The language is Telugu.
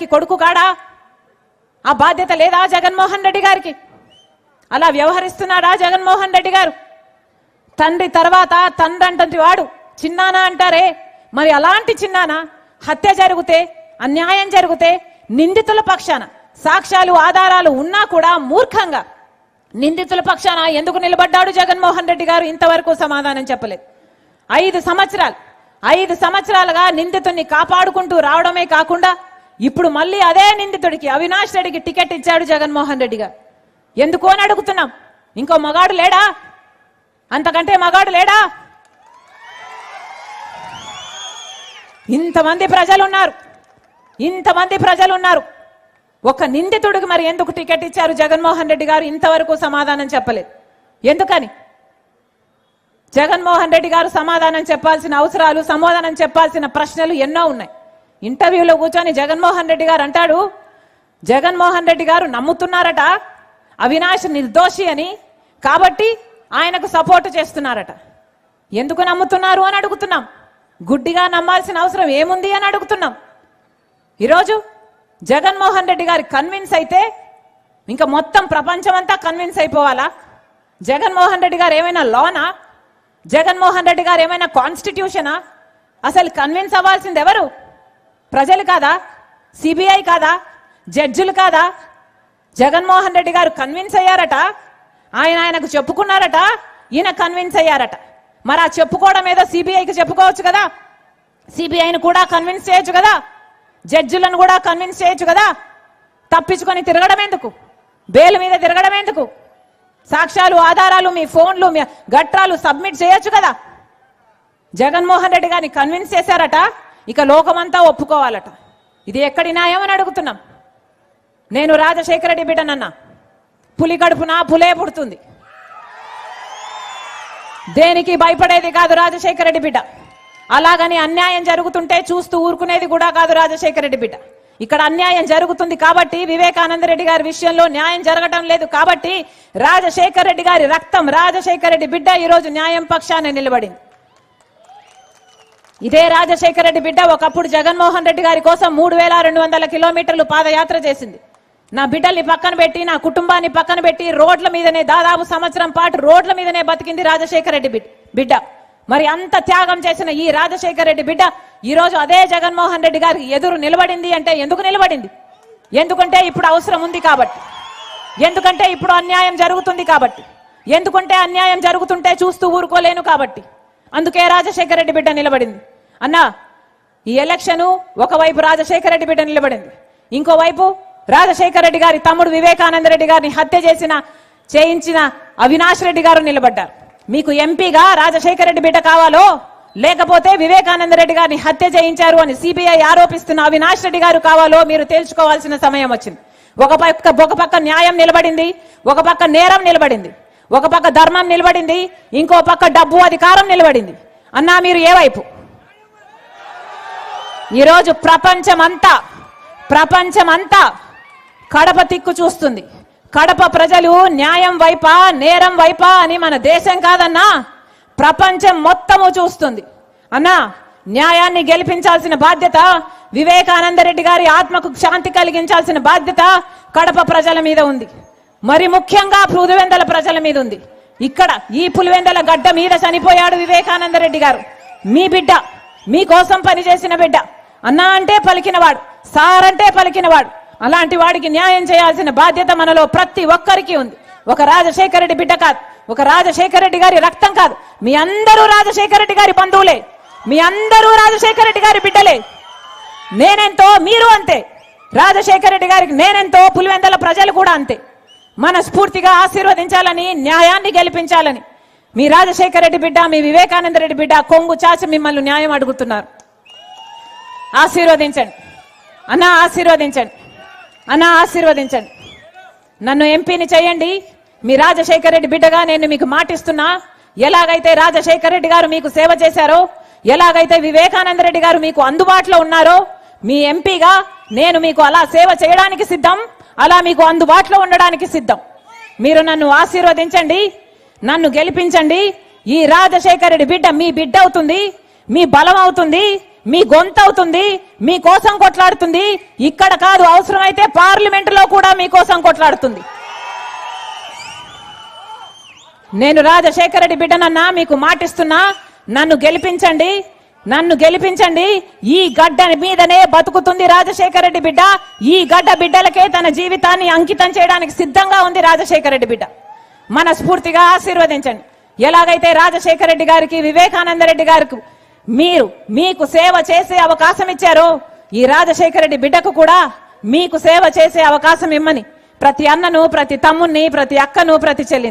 గారికి కొడుకు కాడా? ఆ బాధ్యత లేదా జగన్మోహన్ రెడ్డి గారికి? అలా వ్యవహరిస్తున్నాడా జగన్మోహన్ రెడ్డి గారు? తండ్రి తర్వాత తండ్రి అంటంటి వాడు చిన్నానా అంటారే, మరి అలాంటి చిన్నానా హత్య జరిగితే, అన్యాయం జరిగితే నిందితుల పక్షాన సాక్ష్యాలు ఆధారాలు ఉన్నా కూడా మూర్ఖంగా నిందితుల పక్షాన ఎందుకు నిలబడ్డాడు జగన్మోహన్ రెడ్డి గారు? ఇంతవరకు సమాధానం చెప్పలేదు. 5 సంవత్సరాలుగా నిందితుడిని కాపాడుకుంటూ రావడమే కాకుండా ఇప్పుడు మళ్ళీ అదే నిందితుడికి అవినాష్ రెడ్డికి టికెట్ ఇచ్చాడు జగన్మోహన్ రెడ్డి గారు. ఎందుకు అని అడుగుతున్నాం. ఇంకో మగాడు లేడా? అంతకంటే మగాడు లేడా? ఇంతమంది ప్రజలు ఉన్నారు. ఒక నిందితుడికి మరి ఎందుకు టికెట్ ఇచ్చారు జగన్మోహన్ రెడ్డి గారు? ఇంతవరకు సమాధానం చెప్పలేదు. ఎందుకని? జగన్మోహన్ రెడ్డి గారు సమాధానం చెప్పాల్సిన అవసరాలు, సమాధానం చెప్పాల్సిన ప్రశ్నలు ఎన్నో ఉన్నాయి. ఇంటర్వ్యూలో కూర్చొని జగన్మోహన్ రెడ్డి గారు అంటాడు, జగన్మోహన్ రెడ్డి గారు నమ్ముతున్నారట అవినాష్ నిర్దోషి అని, కాబట్టి ఆయనకు సపోర్ట్ చేస్తున్నారట. ఎందుకు నమ్ముతున్నారు అని అడుగుతున్నాం. గుడ్డిగా నమ్మాల్సిన అవసరం ఏముంది అని అడుగుతున్నాం. ఈరోజు జగన్మోహన్ రెడ్డి గారి కన్విన్స్ అయితే ఇంకా మొత్తం ప్రపంచమంతా కన్విన్స్ అయిపోవాలా? జగన్మోహన్ రెడ్డి గారు ఏమైనా లానా? జగన్మోహన్ రెడ్డి గారు ఏమైనా కాన్స్టిట్యూషనా? అసలు కన్విన్స్ అవ్వాల్సింది ఎవరు? ప్రజలు కాదా? సిబిఐ కాదా? జడ్జిలు కాదా? జగన్మోహన్ రెడ్డి గారు కన్విన్స్ అయ్యారట, ఆయనకు చెప్పుకున్నారట, ఈయన కన్విన్స్ అయ్యారట. మరి ఆ చెప్పుకోవడం ఏదో సిబిఐకి చెప్పుకోవచ్చు కదా, సిబిఐని కూడా కన్విన్స్ చేయొచ్చు కదా, జడ్జిలను కూడా కన్విన్స్ చేయొచ్చు కదా. తప్పించుకొని తిరగడం ఎందుకు? బెయిల్ మీద తిరగడం ఎందుకు? సాక్ష్యాలు ఆధారాలు మీ ఫోన్లు మీ గట్రాలు సబ్మిట్ చేయొచ్చు కదా. జగన్మోహన్ రెడ్డి గారిని కన్విన్స్ చేశారట, ఇక లోకమంతా ఒప్పుకోవాలట. ఇది ఎక్కడి న్యాయం అని అడుగుతున్నాం. నేను రాజశేఖర రెడ్డి బిడ్డనన్నా, పులి కడుపున పులే పుడుతుంది, దేనికి భయపడేది కాదు రాజశేఖర రెడ్డి బిడ్డ. అలాగని అన్యాయం జరుగుతుంటే చూస్తూ ఊరుకునేది కూడా కాదు రాజశేఖర రెడ్డి బిడ్డ. ఇక్కడ అన్యాయం జరుగుతుంది కాబట్టి, వివేకానంద రెడ్డి గారి విషయంలో న్యాయం జరగటం లేదు కాబట్టి రాజశేఖర రెడ్డి గారి రక్తం, రాజశేఖర రెడ్డి బిడ్డ ఈరోజు న్యాయం పక్షాన నిలబడింది. ఇదే రాజశేఖర రెడ్డి బిడ్డ ఒకప్పుడు జగన్మోహన్ రెడ్డి గారి కోసం 3200 కిలోమీటర్లు పాదయాత్ర చేసింది. నా బిడ్డల్ని పక్కన పెట్టి, నా కుటుంబాన్ని పక్కన పెట్టి రోడ్ల మీదనే దాదాపు సంవత్సరం పాటు రోడ్ల మీదనే బతికింది రాజశేఖర రెడ్డి బిడ్డ. మరి అంత త్యాగం చేసిన ఈ రాజశేఖర రెడ్డి బిడ్డ ఈరోజు అదే జగన్మోహన్ రెడ్డి గారికి ఎదురు నిలబడింది అంటే ఎందుకు నిలబడింది? ఎందుకంటే ఇప్పుడు అవసరం ఉంది కాబట్టి, ఎందుకంటే ఇప్పుడు అన్యాయం జరుగుతుంది కాబట్టి, ఎందుకంటే అన్యాయం జరుగుతుంటే చూస్తూ ఊరుకోలేను కాబట్టి, అందుకే రాజశేఖర రెడ్డి బిడ్డ నిలబడింది. అన్నా, ఈ ఎలక్షన్ ఒకవైపు రాజశేఖర రెడ్డి బిడ్డ నిలబడింది, ఇంకోవైపు రాజశేఖర రెడ్డి గారి తమ్ముడు వివేకానంద రెడ్డి గారిని హత్య చేయించిన అవినాష్ రెడ్డి గారు నిలబడ్డారు. మీకు ఎంపీగా రాజశేఖర రెడ్డి బిడ్డ కావాలో, లేకపోతే వివేకానంద రెడ్డి గారిని హత్య చేయించారు అని సిబిఐ ఆరోపిస్తున్న అవినాష్ రెడ్డి గారు కావాలో మీరు తేల్చుకోవాల్సిన సమయం వచ్చింది. ఒక పక్క న్యాయం నిలబడింది, ఒక పక్క నేరం నిలబడింది, ఒక పక్క ధర్మం నిలబడింది, ఇంకో పక్క డబ్బు అధికారం నిలబడింది. అన్నా, మీరు ఏ వైపు? ఈరోజు ప్రపంచమంతా కడప తిక్కు చూస్తుంది. కడప ప్రజలు న్యాయం వైపా నేరం వైపా అని మన దేశం కాదన్నా, ప్రపంచం మొత్తము చూస్తుంది. అన్నా, న్యాయాన్ని గెలిపించాల్సిన బాధ్యత, వివేకానంద రెడ్డి గారి ఆత్మకు శాంతి కలిగించాల్సిన బాధ్యత కడప ప్రజల మీద ఉంది. మరి ముఖ్యంగా పులివెందుల ప్రజల మీద ఉంది. ఇక్కడ ఈ పులివెందుల గడ్డ మీద చనిపోయాడు వివేకానంద రెడ్డి గారు. మీ బిడ్డ, మీకోసం పనిచేసిన బిడ్డ, అన్నా అంటే పలికినవాడు, సార్ అంటే పలికినవాడు. అలాంటి వాడికి న్యాయం చేయాల్సిన బాధ్యత మనలో ప్రతి ఒక్కరికి ఉంది. ఒక రాజశేఖర రెడ్డి బిడ్డ కాదు, ఒక రాజశేఖర రెడ్డి గారి రక్తం కాదు, మీ అందరూ రాజశేఖర రెడ్డి గారి బంధువులే, మీ అందరూ రాజశేఖర రెడ్డి గారి బిడ్డలే. నేనెంతో మీరు అంతే, రాజశేఖర రెడ్డి గారికి నేనెంతో పులివెందుల ప్రజలు కూడా అంతే. మనస్ఫూర్తిగా ఆశీర్వదించాలని, న్యాయాన్ని గెలిపించాలని మీ రాజశేఖర రెడ్డి బిడ్డ, మీ వివేకానంద రెడ్డి బిడ్డ కొంగు చాచి మిమ్మల్ని న్యాయం అడుగుతున్నారు. ఆశీర్వదించండి అన్నా, ఆశీర్వదించండి అన్నా, ఆశీర్వదించండి. నన్ను ఎంపీని చేయండి. మీ రాజశేఖర రెడ్డి బిడ్డగా నేను మీకు మాటిస్తున్నా, ఎలాగైతే రాజశేఖర రెడ్డి గారు మీకు సేవ చేశారో, ఎలాగైతే వివేకానంద రెడ్డి గారు మీకు అందుబాటులో ఉన్నారో, మీ ఎంపీగా నేను మీకు అలా సేవ చేయడానికి సిద్ధం, అలా మీకు అందుబాటులో ఉండడానికి సిద్ధం. మీరు నన్ను ఆశీర్వదించండి, నన్ను గెలిపించండి. ఈ రాజశేఖర రెడ్డి బిడ్డ మీ బిడ్డ అవుతుంది, మీ బలం అవుతుంది, మీ గొంతవుతుంది, మీకోసం కొట్లాడుతుంది. ఇక్కడ కాదు, అవసరమైతే పార్లమెంటులో కూడా మీకోసం కొట్లాడుతుంది. నేను రాజశేఖర రెడ్డి బిడ్డనన్నా, మీకు మాటిస్తున్నా, నన్ను గెలిపించండి, నన్ను గెలిపించండి. ఈ గడ్డ మీదనే బతుకుతుంది రాజశేఖర రెడ్డి బిడ్డ. ఈ గడ్డ బిడ్డలకే తన జీవితాన్ని అంకితం చేయడానికి సిద్ధంగా ఉంది రాజశేఖర రెడ్డి బిడ్డ. మనస్ఫూర్తిగా ఆశీర్వదించండి. ఎలాగైతే రాజశేఖర రెడ్డి గారికి, వివేకానంద రెడ్డి గారికి మీకు సేవ చేసే అవకాశం ఇచ్చారో, ఈ రాజశేఖర రెడ్డి బిడ్డకు కూడా మీకు సేవ చేసే అవకాశం ఇమ్మని ప్రతి అన్నను, ప్రతి తమ్ముణ్ణి, ప్రతి అక్కను, ప్రతి చెల్లిని